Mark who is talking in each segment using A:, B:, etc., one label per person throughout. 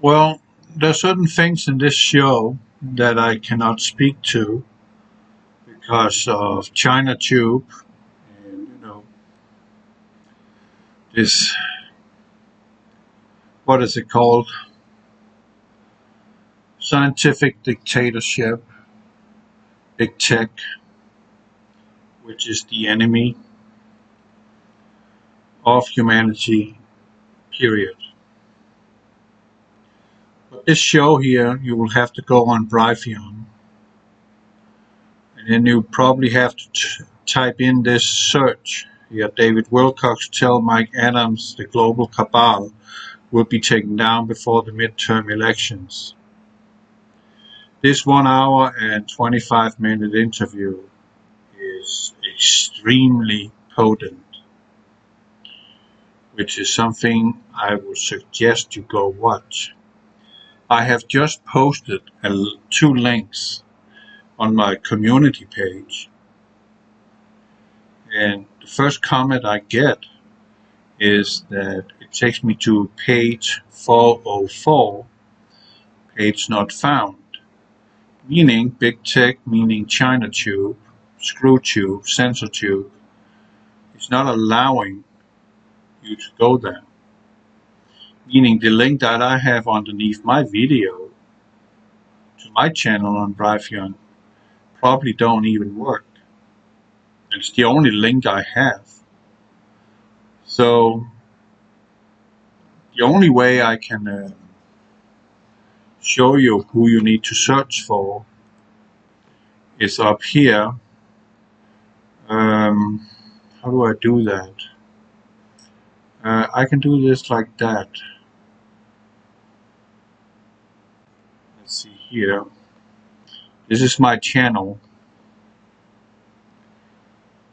A: Well, there are certain things in this show that I cannot speak to because of China Tube and this, what is it called? Scientific dictatorship, big tech, which is the enemy of humanity, period. But this show here, you will have to go on Brytheon, and then you probably have to type in this search here. David Wilcox tell Mike Adams the global cabal will be taken down before the midterm elections. This 1 hour and 25-minute interview is extremely potent, which is something I would suggest you go watch. I have just posted 2 links on my community page, and the first comment I get is that it takes me to page 404, page not found, meaning big tech, meaning China Tube, screw tube, censor tube, is not allowing you to go there. Meaning the link that I have underneath my video to my channel on Brytheon probably don't even work. It's the only link I have. So the only way I can show you who you need to search for is up here. How do I do that? I can do this like that. Let's see here. This is my channel.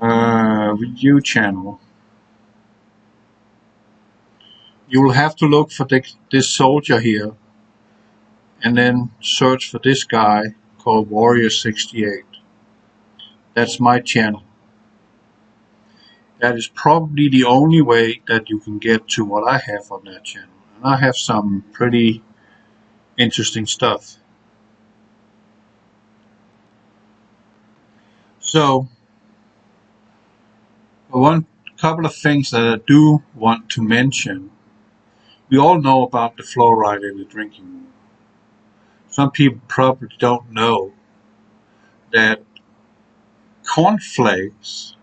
A: Review channel. You will have to look for this soldier here and then search for this guy called Warrior68. That's my channel. That is probably the only way that you can get to what I have on that channel. And I have some pretty interesting stuff. So, one couple of things that I do want to mention. We all know about the fluoride in the drinking water. Some people probably don't know that cornflakes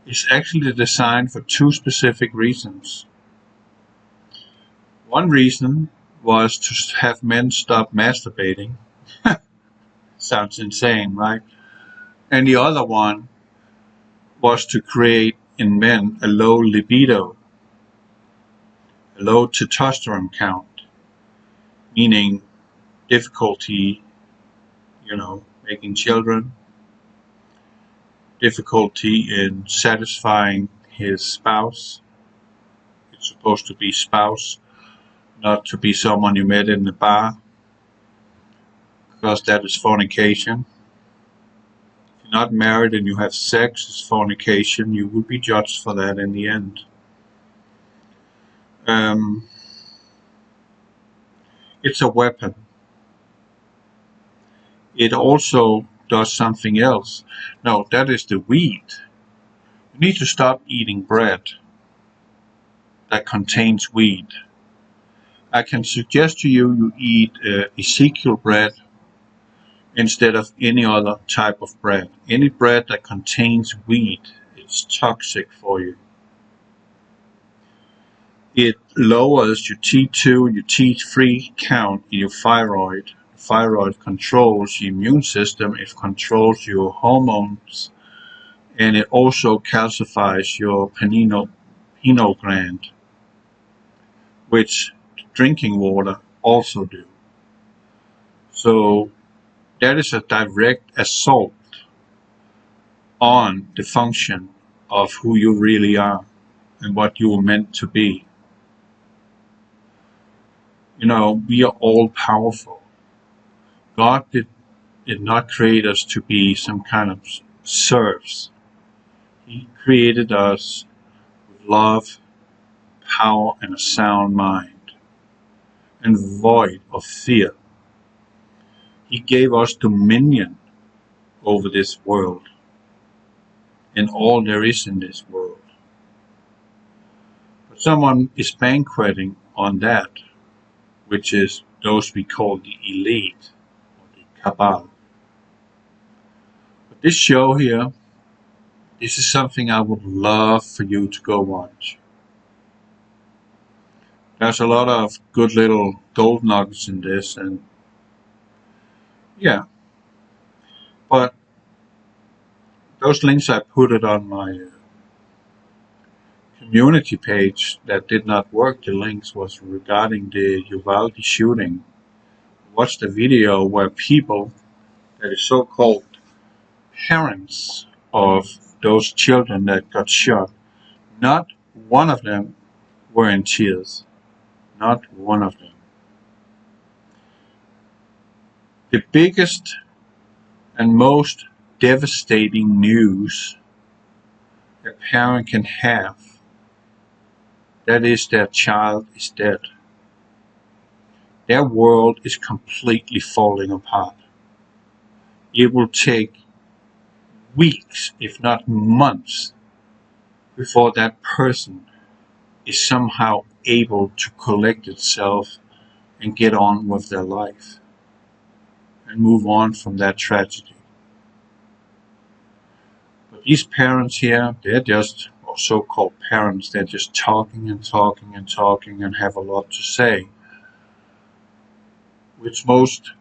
A: is actually designed for 2 specific reasons. One reason was to have men stop masturbating. Sounds insane, right? And the other one was to create in men a low libido, a low testosterone count, meaning difficulty, making children, difficulty in satisfying his spouse. It's supposed to be spouse, not to be someone you met in the bar, because that is fornication. If you're not married and you have sex, it's fornication. You will be judged for that in the end. It's a weapon. It also does something else. No, that is the weed. You need to stop eating bread that contains weed. I can suggest to you you eat Ezekiel bread instead of any other type of bread. Any bread that contains weed is toxic for you. It lowers your T2, your T3 count in your thyroid. Thyroid controls your immune system, it controls your hormones, and it also calcifies your pineal gland, which drinking water also do. So that is a direct assault on the function of who you really are and what you were meant to be. We are all powerful. God did not create us to be some kind of serfs. He created us with love, power, and a sound mind. and void of fear. He gave us dominion over this world and all there is in this world. But someone is banqueting on that, which is those we call the elite, or the cabal. But this show here, this is something I would love for you to go watch. There's a lot of good little gold nuggets in this, and yeah. But those links, I put it on my community page that did not work. The links was regarding the Uvalde shooting. Watch the video where people that is so-called parents of those children that got shot, not one of them were in tears. Not one of them. The biggest and most devastating news a parent can have, that is their child is dead. Their world is completely falling apart. It will take weeks, if not months, before that person is somehow able to collect itself and get on with their life and move on from that tragedy. But these parents here, they're just, or so-called parents, they're just talking and talking and talking and have a lot to say, which most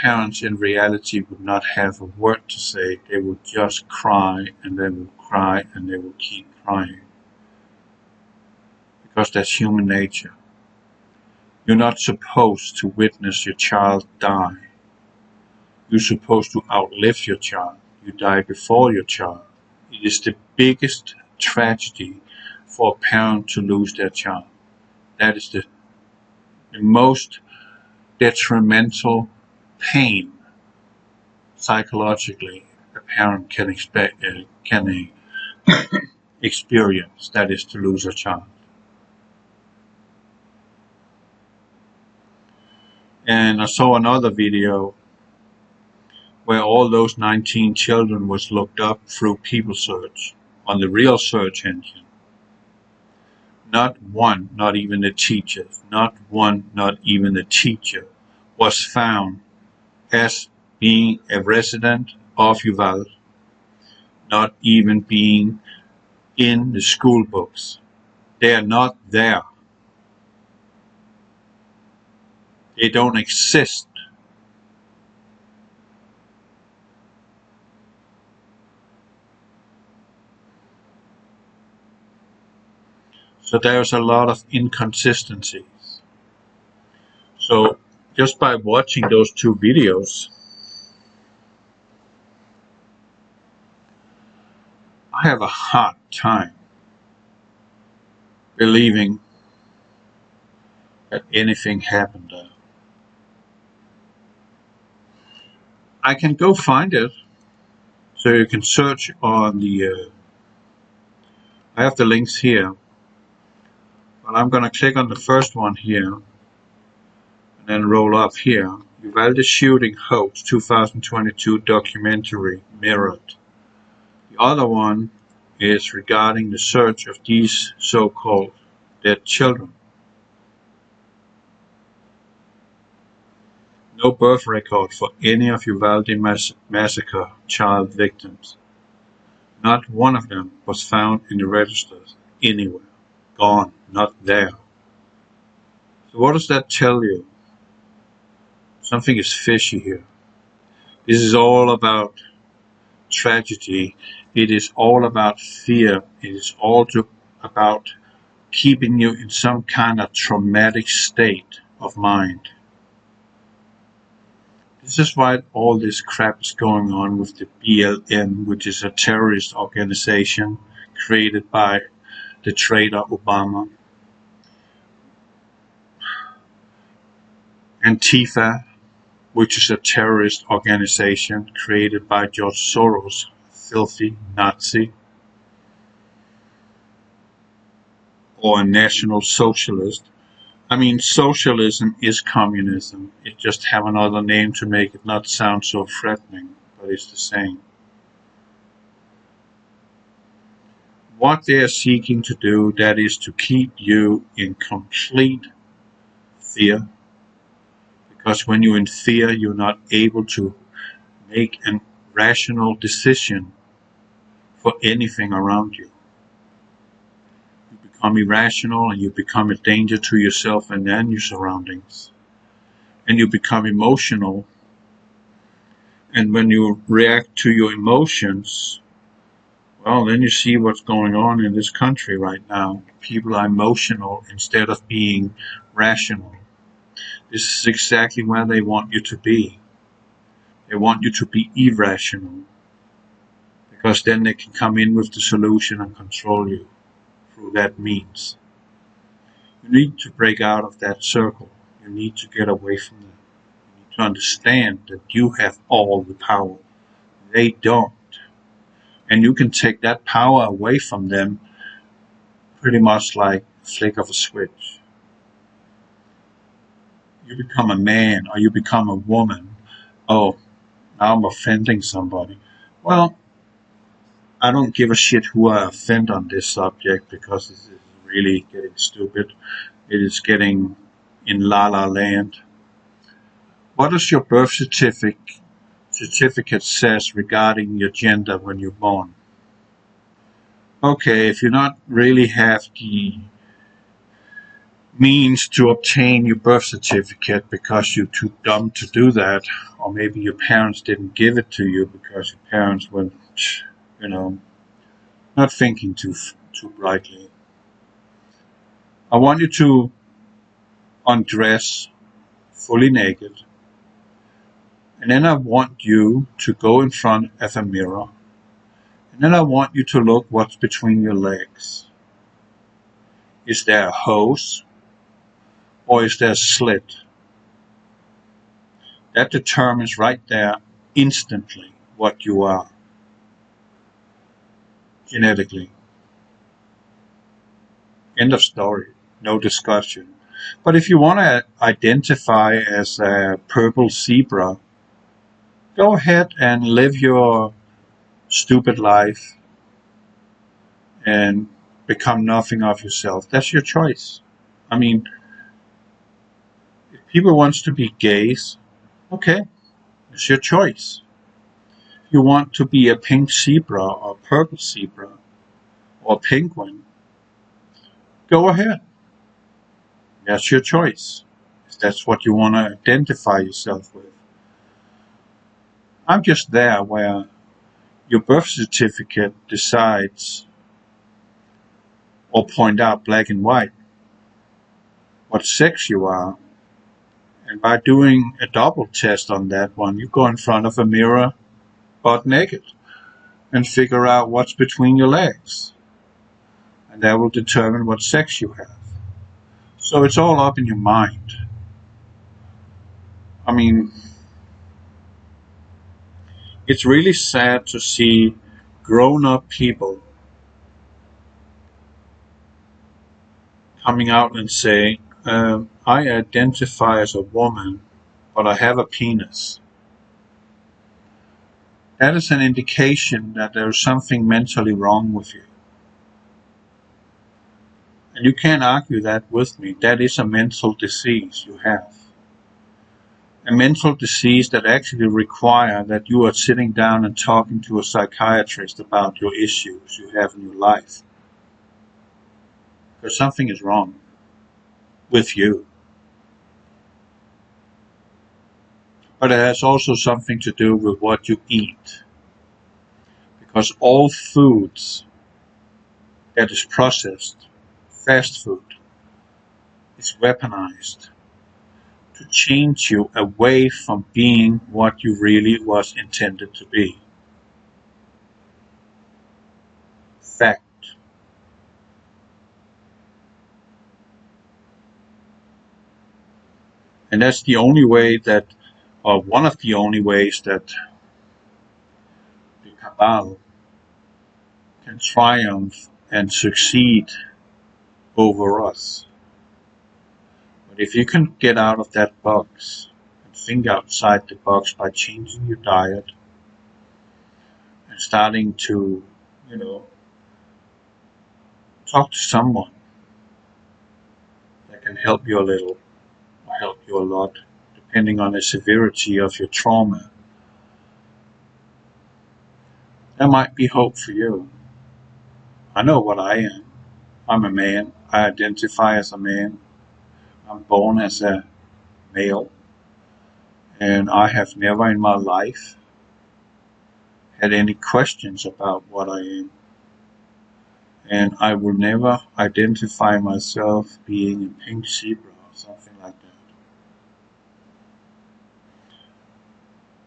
A: parents in reality would not have a word to say. They would just cry and they will cry and they will keep crying. Because that's human nature. You're not supposed to witness your child die. You're supposed to outlive your child. You die before your child. It is the biggest tragedy for a parent to lose their child. That is the most detrimental pain psychologically a parent can experience. That is to lose a child. And I saw another video where all those 19 children was looked up through PeopleSearch on the real search engine. Not one, not even the teacher, not one, not even the teacher was found as being a resident of Uvalde, not even being in the school books. They are not there. They don't exist. So there's a lot of inconsistencies. So just by watching those two videos, I have a hard time believing that anything happened there. I can go find it, so you can search on the, I have the links here, but I'm going to click on the first one here, and then roll up here, Uvalde Shooting Hoax 2022 documentary mirrored. The other one is regarding the search of these so-called dead children. No birth record for any of Uvalde massacre child victims. Not one of them was found in the registers anywhere. Gone, not there. So what does that tell you? Something is fishy here. This is all about tragedy. It is all about fear. It is all about keeping you in some kind of traumatic state of mind. This is why all this crap is going on with the BLM, which is a terrorist organization created by the traitor Obama. Antifa, which is a terrorist organization created by George Soros, filthy Nazi, or a National Socialist, I mean, socialism is communism. It just have another name to make it not sound so threatening, but it's the same. What they are seeking to do, that is to keep you in complete fear, because when you're in fear, you're not able to make a rational decision for anything around you. You become irrational and you become a danger to yourself and then your surroundings. And you become emotional. And when you react to your emotions, well, then you see what's going on in this country right now. People are emotional instead of being rational. This is exactly where they want you to be. They want you to be irrational, because then they can come in with the solution and control you through that means. You need to break out of that circle. You need to get away from that. You need to understand that you have all the power. They don't. And you can take that power away from them pretty much like a flick of a switch. You become a man or you become a woman. Oh, now I'm offending somebody. Well, I don't give a shit who I offend on this subject, because this is really getting stupid. It is getting in la la land. What does your birth certificate says regarding your gender when you're born? Okay, if you not really have the means to obtain your birth certificate because you're too dumb to do that, or maybe your parents didn't give it to you because your parents were, you know, not thinking too brightly. I want you to undress fully naked, and then I want you to go in front of a mirror, and then I want you to look what's between your legs. Is there a hose or is there a slit? That determines right there instantly what you are genetically. End of story. No discussion. But if you want to identify as a purple zebra, go ahead and live your stupid life and become nothing of yourself. That's your choice. I mean, if people wants to be gays, okay, it's your choice. If you want to be a pink zebra or a purple zebra or a penguin, go ahead. That's your choice. If that's what you want to identify yourself with. I'm just there where your birth certificate decides or point out black and white what sex you are. And by doing a double test on that one, you go in front of a mirror butt naked and figure out what's between your legs. And that will determine what sex you have. So it's all up in your mind. I mean, it's really sad to see grown up people coming out and say, I identify as a woman, but I have a penis. That is an indication that there is something mentally wrong with you. And you can't argue that with me. That is a mental disease you have. A mental disease that actually requires that you are sitting down and talking to a psychiatrist about your issues you have in your life. Because something is wrong with you. But it has also something to do with what you eat. Because all foods that is processed, fast food, is weaponized to change you away from being what you really was intended to be. Fact. And that's the only way that, or one of the only ways that the cabal can triumph and succeed over us. But if you can get out of that box and think outside the box by changing your diet and starting to, you know, talk to someone that can help you a little or help you a lot, depending on the severity of your trauma, there might be hope for you. I know what I am. I'm a man. I identify as a man. I'm born as a male. And I have never in my life had any questions about what I am. And I will never identify myself being a pink zebra or something like that.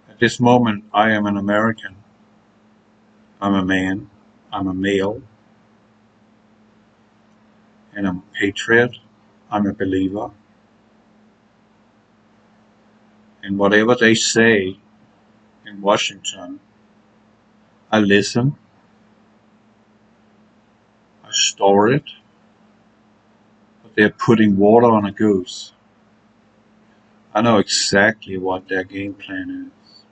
A: At this moment, I am an American. I'm a man. I'm a male. And I'm a patriot. I'm a believer. And whatever they say in Washington, I listen. I store it. But they're putting water on a goose. I know exactly what their game plan is.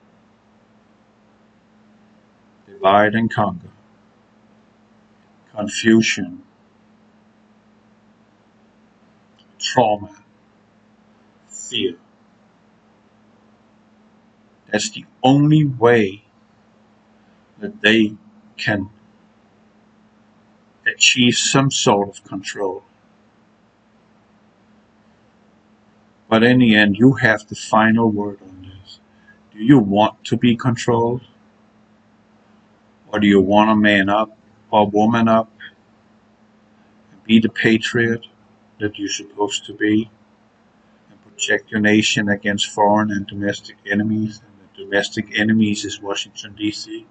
A: Divide and conquer. Confusion. Trauma. Fear. That's the only way that they can achieve some sort of control. But in the end, you have the final word on this. Do you want to be controlled? Or do you want to man up or woman up and be the patriot that you're supposed to be and protect your nation against foreign and domestic enemies? And the domestic enemies is Washington, D.C.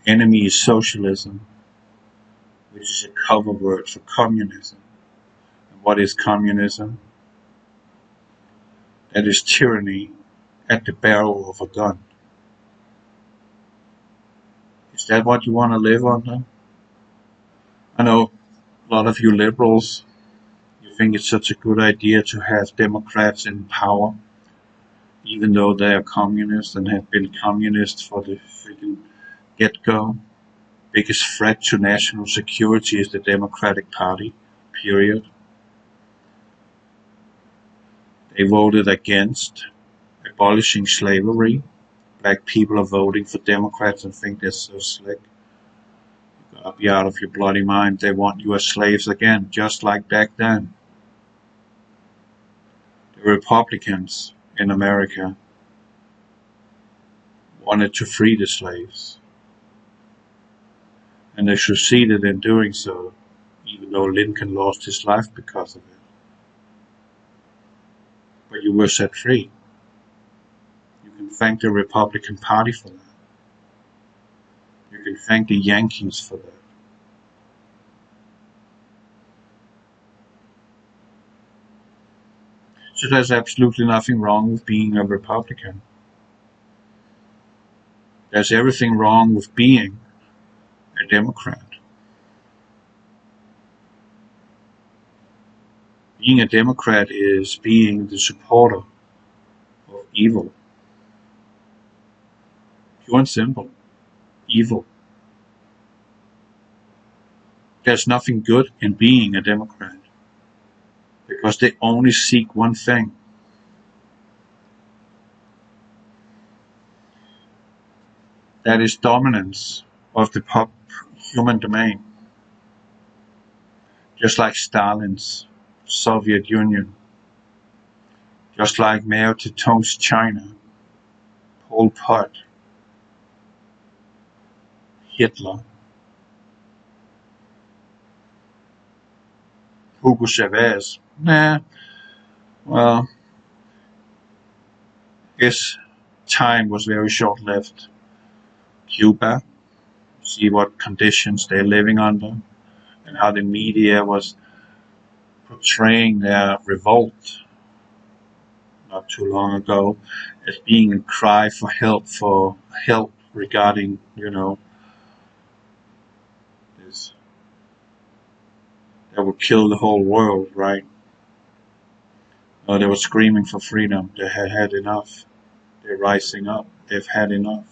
A: The enemy is socialism, which is a cover word for communism. And what is communism? That is tyranny at the barrel of a gun. Is that what you want to live under? I know a lot of you liberals, you think it's such a good idea to have Democrats in power, even though they are communists and have been communists for the freaking get-go. Biggest threat to national security is the Democratic Party, period. They voted against abolishing slavery. Black people are voting for Democrats and think they're so slick. You gotta be out of your bloody mind. They want you as slaves again, just like back then. The Republicans in America wanted to free the slaves. And they succeeded in doing so, even though Lincoln lost his life because of it. But you were set free. You can thank the Republican Party for that. You can thank the Yankees for that. So there's absolutely nothing wrong with being a Republican. There's everything wrong with being a Democrat. Being a Democrat is being the supporter of evil. Pure and simple. Evil. There's nothing good in being a Democrat because they only seek one thing. That is dominance of the human domain. Just like Stalin's Soviet Union, just like Mao Zedong's China, Pol Pot, Hitler, Hugo Chavez. Well, his time was very short-lived. Cuba, see what conditions they're living under and how the media was portraying their revolt not too long ago as being a cry for help regarding, this that would kill the whole world, right? They were screaming for freedom. They had had enough. They're rising up. They've had enough.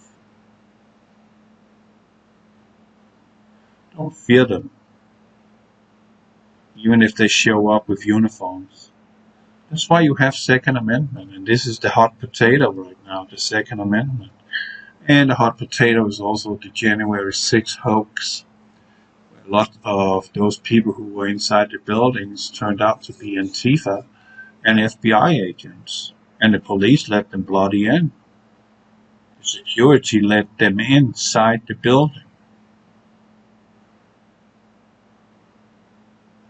A: Don't fear them, even if they show up with uniforms. That's why you have Second Amendment, and this is the hot potato right now, the Second Amendment. And the hot potato is also the January 6th hoax. A lot of those people who were inside the buildings turned out to be Antifa and FBI agents, and the police let them bloody in. The security let them inside the building.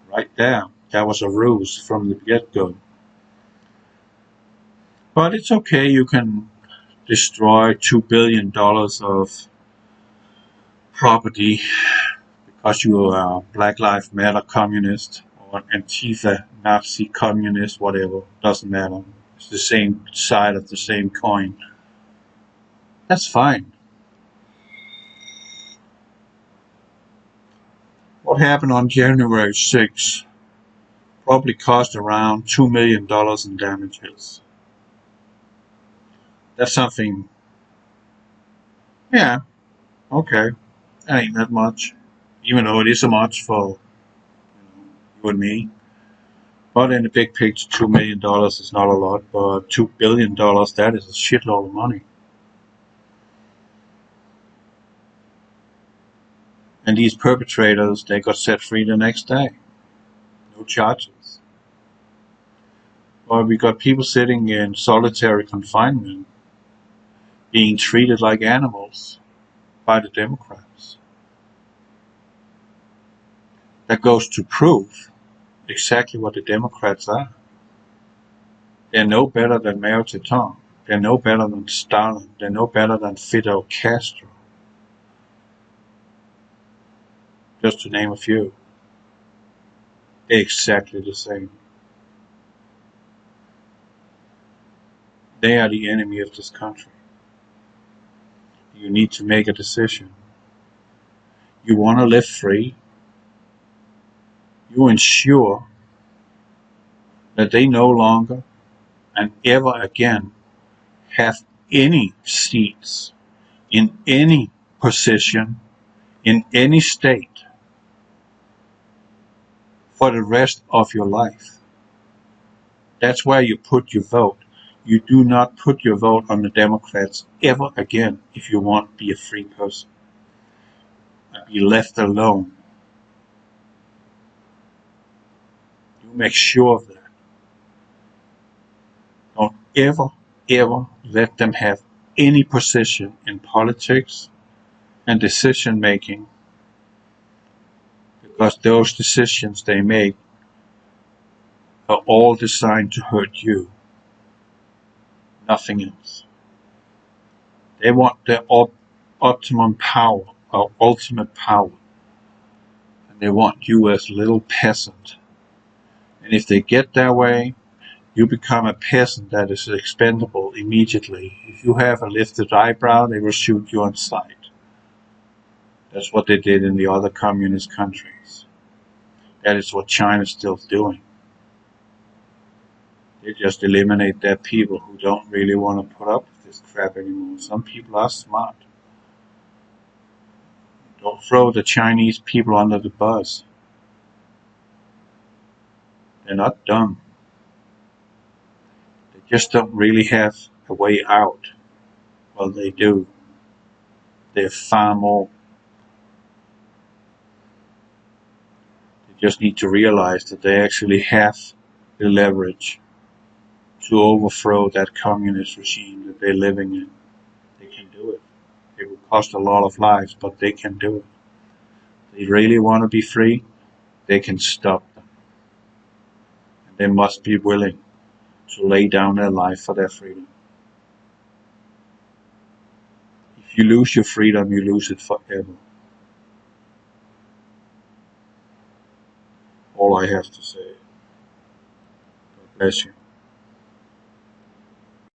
A: Right there. That was a ruse from the get-go. But it's okay, you can destroy $2 billion of property because you are a Black Lives Matter communist or Antifa Nazi communist, whatever, doesn't matter. It's the same side of the same coin. That's fine. What happened on January 6th probably cost around $2 million in damages. That's something, yeah, okay, that ain't that much. Even though it is a much for you and me. But in the big picture, $2 million is not a lot, but $2 billion, that is a shitload of money. And these perpetrators, they got set free the next day. No charges. Or we got people sitting in solitary confinement being treated like animals by the Democrats. That goes to prove exactly what the Democrats are. They're no better than Mao Zedong. They're no better than Stalin. They're no better than Fidel Castro. Just to name a few. They're exactly the same. They are the enemy of this country. You need to make a decision. You want to live free. You ensure that they no longer and ever again have any seats in any position in any state for the rest of your life. That's where you put your vote. You do not put your vote on the Democrats ever again if you want to be a free person and be left alone. You make sure of that. Don't ever let them have any position in politics and decision making, because those decisions they make are all designed to hurt you, nothing else. They want their optimum power, or ultimate power, and they want you as a little peasant. And if they get their way, you become a peasant that is expendable immediately. If you have a lifted eyebrow, they will shoot you on sight. That's what they did in the other communist countries. That is what China's still doing. They just eliminate their people who don't really want to put up with this crap anymore. Some people are smart. Don't throw the Chinese people under the bus. They're not dumb. They just don't really have a way out. Well, they do. They're far more. They just need to realize that they actually have the leverage to overthrow that communist regime that they're living in. They can do it. It will cost a lot of lives, but they can do it. If they really want to be free, they can stop them. And they must be willing to lay down their life for their freedom. If you lose your freedom, you lose it forever. All I have to say. God bless you.